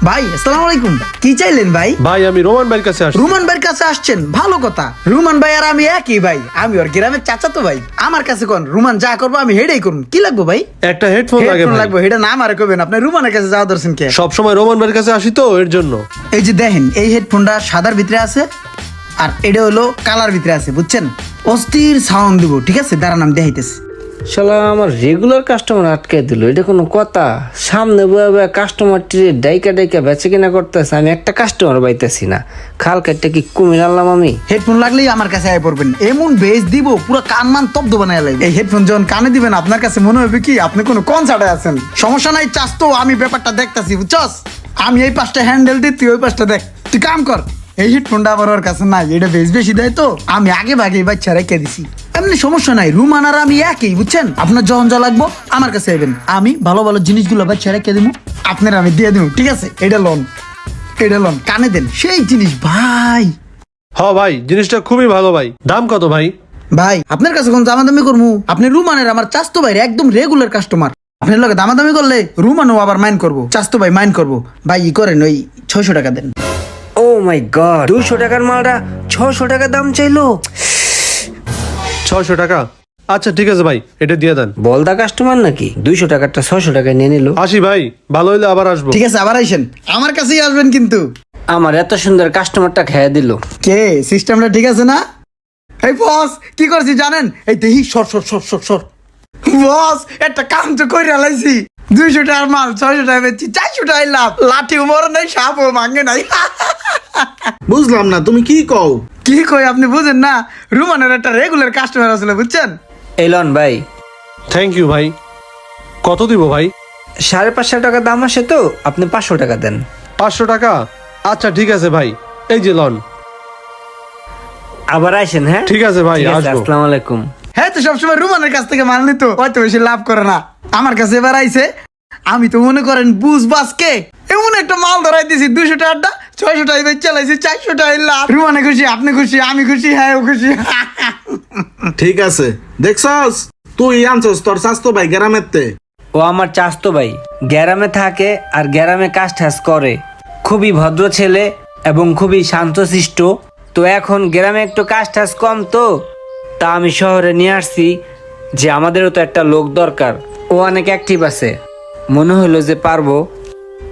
ভাই আসসালামু আলাইকুম। কি চাইলেন ভাই? ভাই আমি রোমান ভাইয়ের কাছে আসছি। রুমান ভাইয়ের কাছে আসছেন, ভালো কথা। রুমান ভাই আর আমি একই ভাই, আমি ওর গ্রামের চাচাতো ভাই। আমার কাছে কোন রুমান যা করবো আমি হেডেই করবো। কি লাগবো ভাই? একটা হেডফোন লাগে হেডফোন ভাই। লাগবে, এটা না আমারে কবেন। আপনি রুমানের কাছে যাওয়া দর্শন কে? সব সময় রোমান ভাইয়ের কাছে আসি তো এর জন্য। এই যে দেখেন, এই হেডফোনটা সাদার ভিতরে আছে আর এটা হলো কালার ভিতরে আছে, বুঝছেন? অস্থির সাউন্ড দিব, ঠিক আছে? দাঁড়ান আমি দেখাইতেছি। শালা আমার রেগুলার কাস্টমার আটকে দিল, এটা কোনো কথা? সামনে বয়ে কাস্টমার ডাইকা ডাইকা বেচে কিনা করতেছে, আমি একটা কাস্টমার পাইতেছি না। খাল কাটটা কি কুমির আনলাম আমি? হেডফোন লাগলেই আমার কাছে আয় পড়বেন, এমন বেস দিব পুরো কান মান তব্দ বানায় লাগবে। এই হেডফোন যখন কানে দিবেন আপনার কাছে মনে হবে কি আপনি কোনো কনসার্টে আছেন। সমস্যা নাই, চাস তো আমি ব্যাপারটা দেখতাছি, বুঝছস? আমি এই পাশটা হ্যান্ডেল দিই, তুই ওই পাশটা দেখ। তুই কাম কর। এই হেডফোনটা আবার ওর কাছে নাই, এটা বেশ বেশি দেয় তো আমি আগে ভাগে এই বাচ্চা রেখে দিছি। এমনি সমস্যা নাই, রুমান আর আমি একই, বুঝছেন? আপনার যখন যা লাগবো আমার কাছে আইবেন, আমি ভালো ভালো জিনিসগুলো বাচ্চা রেখে দিব, আপনার আমি দিয়ে দিব, ঠিক আছে? এটা লোন, এটা লোন, কানে দেন, সেই জিনিস ভাই। ভাই জিনিসটা খুবই ভালো ভাই। দাম কত ভাই? ভাই আপনার কাছে কোন দামাদামি করবো? আপনি রুমানের আমার চাস্তো ভাই একদম রেগুলার কাস্টমার। আপনার লোকে দামাদামি করলে রুমানও আবার মাইন্ড করবো, চাস্তো ভাই মাইন্ড করবো। ভাই ই করেন, ওই 600 টাকা দেন। ও মাই গড, 200 টাকার মালটা 600 টাকা দাম চাইলো। 600 টাকা? আচ্ছা ঠিক আছে ভাই, এটা দিয়ে দেন। বলদা কাস্টমার নাকি 200 টাকারটা 600 টাকায় নিয়ে নিল। আসি ভাই, ভালো হইলে আবার আসবো। ঠিক আছে, আবার আইসেন, আমার কাছেই আসবেন কিন্তু। আমার এত সুন্দর কাস্টমারটা খেয়ে দিল। কে সিস্টেমটা ঠিক আছে না? এই বস কি করছি জানেন? এই দেহি সর সর সর সর সর। বস একটা কাম তো করে লাইছি, 200 টাকার মাল 600 টাকা বেচছি, 400 টাকায় লাভ। লাঠি উমর নাই, সাপও ভাঙে নাই। বুঝলাম না তুমি কি কও? কি কই আপনি বুঝেন না? রুমানের একটা রেগুলার কাস্টমার আসলে, বুঝছেন? এলন ভাই, থ্যাংক ইউ ভাই। কত দিব ভাই? 550 টাকা দাম আসে তো, আপনি 500 টাকা দেন। 500 টাকা? আচ্ছা ঠিক আছে ভাই, এই যে লন। আবার আসেন। হ্যাঁ ঠিক আছে ভাই, আসবো। আসসালামু আলাইকুম। হ্যাঁ, তো সবসময় রুমানের কাছ থেকে মাল নিত, হয়তো বেশি লাভ করে না। আমার কাছে এবার আইছে, আমি তো মনে করেন বুঝ বাসকে এমন একটা মাল ধরাই দিছি, 200 টাকাটা 600 টাকায় বেচ চালাইছি, 400 টাকায় লাভ। রুমানে খুশি, আপনি খুশি, আমি খুশি, হ্যাঁ ও খুশি। ঠিক আছে, দেখছস তুই আনছস তোর স্বাস্থ্য ভাই গ্রামেরতে। ও আমার চাস্তো ভাই, গ্রামে থাকে আর গ্রামে কাজ টাজ করে। খুবই ভদ্র ছেলে এবং খুবই শান্তশিষ্ট। তো এখন গ্রামে একটু কাজ টাজ কম, তো তা আমি শহরে নিয়ে আসছি যে আমাদেরও তো একটা লোক দরকার। ও অনেক অ্যাক্টিভ আছে, মনে হলো যে পারবো।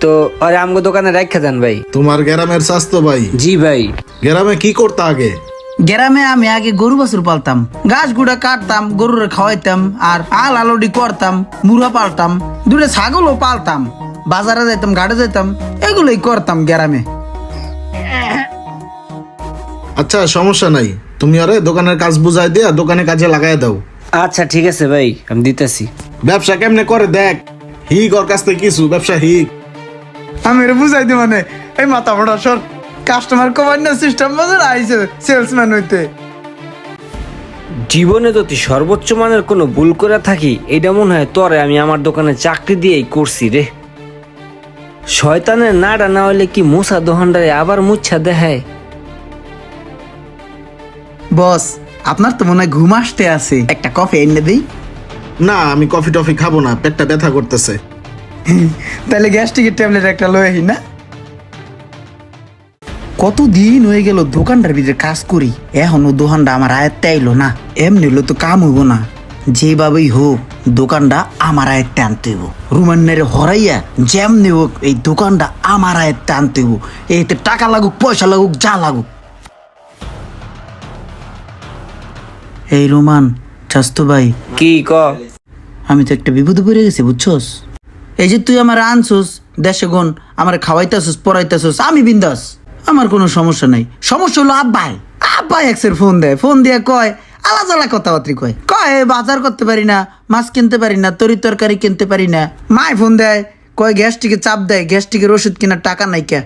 তো আরে আমগো দোকানে রেখে দেন ভাই। তোমার গ্রামের স্বাস্থ্য ভাই জি ভাই। গ্রামে কি করতে আগে? গ্রামে আমি আগে গরু বাছুর পালতাম, গাছ গুড়া কাটতাম, গরুরে খাওয়াইতাম, আর আল আলোডি করতাম, মুড়া পালতাম, দূরে ছাগলও পালতাম, বাজারে যাইতাম, ঘাটে যাইতাম, এগুলোই করতাম গ্রামে। আচ্ছা সমস্যা নাই, তুমি আরে দোকানের কাজ বুঝাই দিয়া দোকানে কাজে লাগাই দাও। আচ্ছা ঠিক আছে ভাই, আমি দিতেছি। ব্যবসা কেমনে করে দেখ, হিক ওর কাছ থেকে কিছু ব্যবসা হিক। আমি এর বুঝাই দি মানে, এই মাথা মোটা সর, কাস্টমার কমান্ডার সিস্টেম বাজার আইছে সেলসম্যান হইতে। জীবনে যদি সর্বোচ্চ মানের কোনো ভুল করে থাকি, এটা মনে হয় তোরে আমি আমার দোকানে চাকরি দিয়েই করছি রে। শয়তানের নাড়া না হইলে কি মুসা দোহানটারে আবার মুচ্ছা দেখায়। বস আপনার তো মনে হয় ঘুম আসতে আছে, একটা কফি এনে দিই? না আমি কফি টফি খাবো না, পেটটা ব্যথা করতেছে। তাহলে গ্যাস্ট্রিকের ট্যাবলেট একটা লয়ে আহি না? কতদিন হয়ে গেল দোকানটার ভিতরে কাজ করি, এখনো দোকানটা আমার আয়ত্তে আইলো না। এমনি হলে তো কাম হইব না, যেভাবেই হোক দোকানটা আমার আয়ত্তে আনতে হইব। রুমান্নের হরাইয়া যেমনি হোক এই দোকানটা আমার আয়ত্তে আনতে হইব। এতে টাকা লাগুক, পয়সা লাগুক, যা লাগুক। এই রোমান, চাস্তো ভাই, কি ক? আমি তো একটা বিপদে পড়ে গেছি, বুঝছস? এই যে তুই আমার আনছস দেশে গুণ, আমার খাওয়াইতেছস, পড়াইতেছস, আমি বিন্দাস, আমার কোনো সমস্যা নাই। সমস্যা হলো আব্বাই। আব্বাই এক্সের ফোন দেয়, ফোন দিয়ে কয় আলাদা আলাদা কথাবার্তা কয়, কয় বাজার করতে পারি না, মাছ কিনতে পারি না, তরি তরকারি কিনতে পারি না। মায় ফোন দেয়, কয় গ্যাস্ট্রিকে চাপ দেয়, গ্যাস্ট্রিকের ওষুধ কেনার টাকা নাই কে।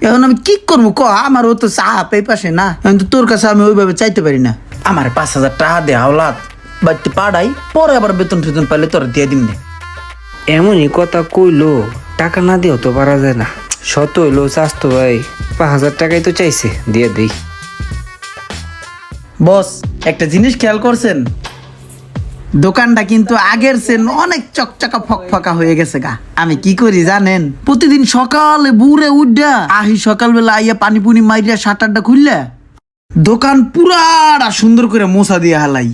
এখন আমি কি করবো ক? আমার ও তো চাপ এই পাশে না, কিন্তু তোর কাছে আমি ওইভাবে চাইতে পারি না। আমার 5,000 টাকা দে হাওলাত, বাড়িতে পাড়াই, পরে আবার বেতন টেতন পাইলে তোর দিয়ে দিন নে। এমনই কথা কইলো, টাকা না দিয়েও তো পারা যায় না। শত হইলো চাস্তো ভাই, 5,000 টাকাই তো চাইছে, দিয়ে দেই। বস একটা জিনিস খেয়াল করছেন? দোকানটা কিন্তু আগের চেন অনেক চকচকা ফকফকা হয়ে গেছে গা। আমি কি করি জানেন, প্রতিদিন সকালে বুড়ে উঠা আহি সকালবেলা আইয়া পানি পুনি মাইরা শাটারটা খুললে দোকান পুরাটা সুন্দর করে মোছা দিয়ে হালাই।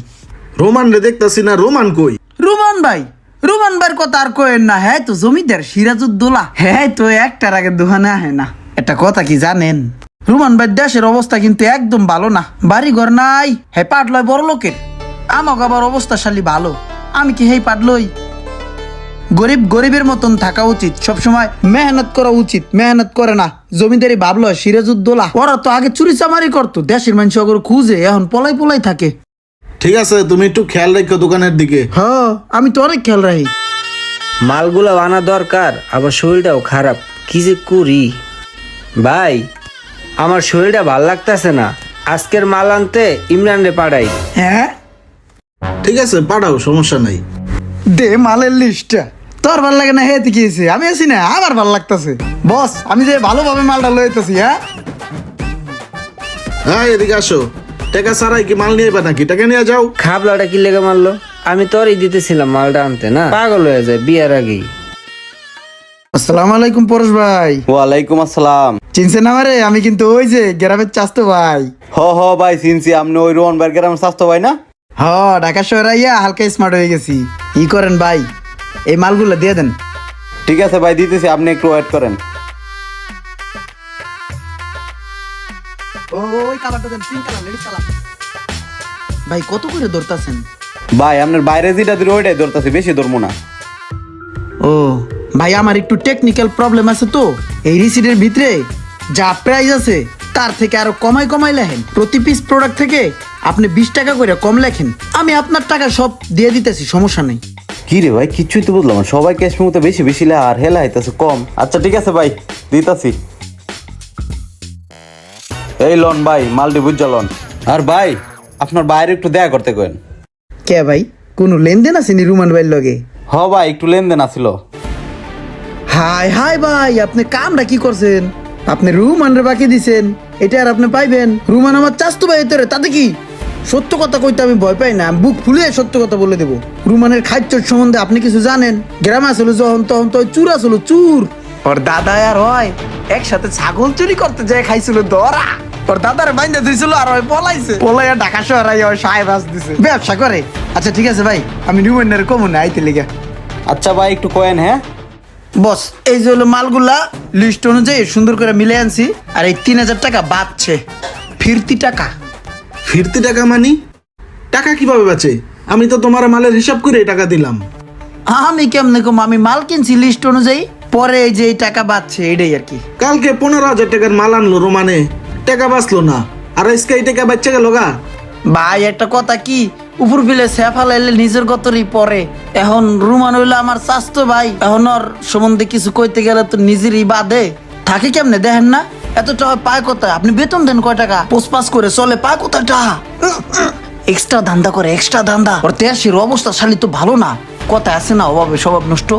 রোমান রে দেখতাছি না, রোমান কই? রুমান ভাইয়ের কথা আর কয়েন না, হ্যাঁ তো জমিদার সিরাজউদ্দৌলা, হ্যাঁ তো একটার আগে দোকানে আহে না। একটা কথা কি জানেন, রুমান ভাই দেশের অবস্থা কিন্তু একদম ভালো না, বাড়ি ঘর নাই, হ্যাঁ পাট লয় বড় লোকের। আমাকে আবার অবস্থা শালী ভালো, আমি কি হেই পাট লই? গরিবের মতন থাকা উচিত, সবসময় মেহনত করা উচিত, মেহনত করে না। জমিদারি ভাবলো সিরাজউদ্দৌলা, ওরা তো আগে চুরি চামারি করতো, দেশের মানুষ ওগুলো খুঁজে এখন পলাই থাকে। ঠিক আছে, তুমি একটু খেয়াল রাখো দোকানের দিকে। হ্যাঁ আমি তো অনেক খেয়াল রাখি। মালগুলো আনা দরকার, আবার শরীরটাও খারাপ, কি যে করি। ভাই আমার শরীরটা ভাল লাগতেছে না, আজকের মাল আনতে ইমরান রে পাঠাই। হ্যাঁ ঠিক আছে, পাঠাও, সমস্যা নাই। দে মালের লিস্টটা। তোর ভাল লাগে না, হেতে কি হয়েছে? আমি আছি না, আমার ভাল লাগতেছে। বস আমি যে ভালোভাবে মালটা লইতেছি। হ্যাঁ হ্যাঁ, এদিকে আসো। টাকা ছাড়াই কি মাল নিয়ে নাকি? টাকা নিয়ে যাও। খাবলাটা কি লেগে মারলো? আমি তোরই দিতেছিলাম মালটা আনতে, না পাগল হয়ে যায় বিয়ার আগেই। আসসালামু আলাইকুম পরশ ভাই। ওয়ালাইকুম আসসালাম। চিনছেন আমারে? আমি কিন্তু ওই যে গ্রামের চাস্তো ভাই। হ ভাই চিনছি, আপনি ওই রোহন ভাই গ্রামের স্বাস্থ্য ভাই না? হ, ঢাকা শহর আইয়া হালকা স্মার্ট হয়ে গেছি। ই করেন ভাই, এই মালগুলো দিয়ে দেন। ঠিক আছে ভাই, দিতেছি, আপনি একটু ওয়েট করেন। ওই কালারটা দেন, পিঙ্ক কালার, লেডিস কালার। ভাই কত করে ধরতাছেন? ভাই আপনার বাইরে যেটা দিল ওইটাই ধরতেছি, বেশি ধরবো না। ও ভাই, আমার একটু টেকনিক্যাল প্রবলেম আছে তো, এই রিসিটের ভিতরে যা প্রাইস আছে তার থেকে আরো কমাই লেখেন। প্রতি পিস প্রোডাক্ট থেকে আপনি 20 টাকা করে কম লেখেন, আমি আপনার টাকা সব দিয়ে দিতেছি, সমস্যা নেই। কি রে ভাই, কিচ্ছুই তো বুঝলাম না। সবাই ক্যাশ মতো বেশি বেশি লে আর হেলা হইতেছে কম। আচ্ছা ঠিক আছে ভাই, দিতাছি। এই লন ভাই, মালটি বুঝা লন। আর ভাই আপনার বাইরে একটু দেখা করতে কেন? কে ভাই, কোনো লেনদেন আছে নি রুমান ভাইয়ের লগে? হ ভাই, একটু লেনদেন আসিল। হাই ভাই, আপনি কামটা কি করছেন? আপনি রুমানরে বাকি দিছেন, এটা আর আপনি পাইবেন? রুমান আমার চাস্তু ভাই তোরে, তাতে কি? সত্য কথা কইতে আমি ভয় পাই না, আমি বুক ফুলিয়ে সত্য কথা বলে দেবো। রুমানের খাদ্য সম্বন্ধে আপনি কিছু জানেন? গ্রামে আসলে যখন তখন তো চুর আসলো চুর। ওর দাদা আর হয় একসাথে ছাগল চুরি করতে যায়, খাইছিল ধরা। ওর দাদার বাইন্দা দিয়েছিল আর ওই পলাইয়া ঢাকা শহর আইয়া ওই সাহেবাস দিছে, ব্যবসা করে। আচ্ছা ঠিক আছে ভাই, আমি রুমানের কমন আইতে লেগে। আচ্ছা ভাই একটু কয়েন। হ্যাঁ বস, এই যে হলো মালগুলা লিস্ট অনুযায়ী সুন্দর করে মিলে আনছি, আর এই 3000 টাকা বাঁচছে ফিরতি টাকা। ফিরতি টাকা মানি? টাকা কিভাবে বাঁচে? আমি তো তোমার মালের হিসাব করে এই টাকা দিলাম। আমি কেমনে কম, আমি মাল কিনছি লিস্ট অনুযায়ী, পরে এই যে এই টাকা বাঁচছে এটাই আর কি। কালকে 15,000 টাকার মাল আনলো রোমানে, টাকা বাঁচলো না, আর আজকে এই টাকা বাচ্চা গেল গা। ভাই একটা কথা কি, উপর ফিলে সেফা লাইলে নিজের গতরই পরে। এখন রুমান হইলো আমার স্বাস্থ্য ভাই, এখন ওর সম্বন্ধে কিছু কইতে গেলে তো নিজেরই বাদে থাকে। কেমনে দেখেন না, এত টাকা পায় কোথায়? আপনি বেতন দেন কয় টাকা? পোস্টপাস করে চলে, পায় কোথায় টাকা? এক্সট্রা ধান্দা করে, এক্সট্রা ধান্দা। ওর দেশের অবস্থা শালি তো ভালো না, কথা আছে না, অভাবে স্বভাব নষ্ট।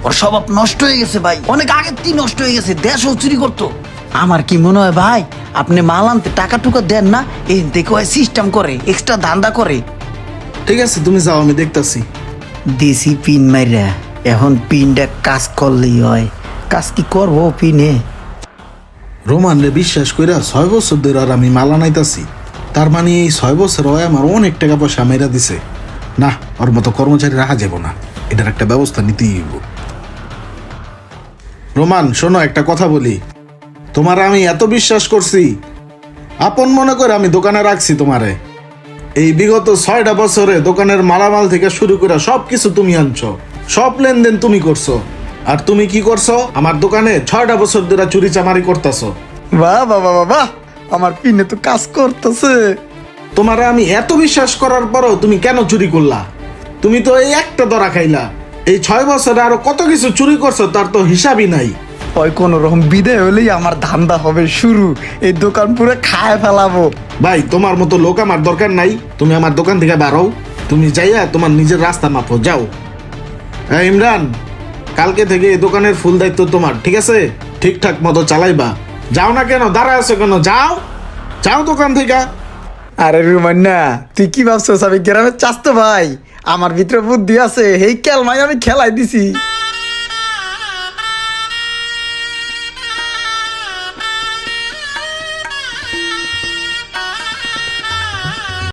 ওর স্বভাব নষ্ট হয়ে গেছে ভাই, অনেক আগের থেকে নষ্ট হয়ে গেছে, দেশও চুরি করতো। আমার কি মনে হয় ভাই, আপনি মাল আনতে টাকা টুকা দেন না, এই দেখো সিস্টেম করে, এক্সট্রা ধান্দা করে। ঠিক আছে, তুমি যাও, আমি দেখতাছি। দেশি পিন মাইরা এখন পিনটা কাজ করলেই হয়। কাজ কি করবো পিনে? রোমান রে বিশ্বাস কইরা 6 বছর ধরে আর আমি মাল আনাইতাছি, তার মানে এই 6 বছর হয় আমার অনেক টাকা পয়সা মেরা দিছে। না, ওর মতো কর্মচারী রাখা যাব না, এটার একটা ব্যবস্থা নিতেই হইব। রোমান শোনো, একটা কথা বলি। তোমার আমি এত বিশ্বাস করছি, আপন মনে করে আমি দোকানে রাখছি তোমারে। এই বিগত 6টা বছরে দোকানের মালামাল থেকে শুরু করে সবকিছু তুমি আনছো, সব লেনদেন তুমি করছো। আর তুমি কি করছো? আমার দোকানে 6টা বছর ধরে চুরি চামারি করতেছো। বাহ বাহ বাহ বাহ, আমার পিনে তো কাজ করতেছে। তোমারে আমি এত বিশ্বাস করার পরও তুমি কেন চুরি করলা? তুমি তো এই একটা ধরা খাইলা, এই 6 বছরে আরো কত কিছু চুরি করছো তার তো হিসাবই নাই। ওই কোন রকম বিদায় হলেই আমার ধান্দা হবে শুরু, এই দোকান পুরো খায় ফেলাবো। ভাই তোমার মতো লোক আমার দরকার নাই, তুমি আমার দোকান থেকে বাড়াও, তুমি যাইয়া তোমার নিজের রাস্তা মাপো, যাও। হ্যাঁ ইমরান, কালকে থেকে এই দোকানের ফুল দায়িত্ব তোমার, ঠিক আছে? ঠিকঠাক মতো চালাইবা। যাও না কেন, দাঁড়ায় আছো কেন? যাও যাও দোকান থেকে। আরে রুমান না, তুই কি ভাবছস আমি গ্রামের চাস্তো ভাই? আমার ভিতরে বুদ্ধি আছে, এই খেলমাই আমি খেলাই দিছি।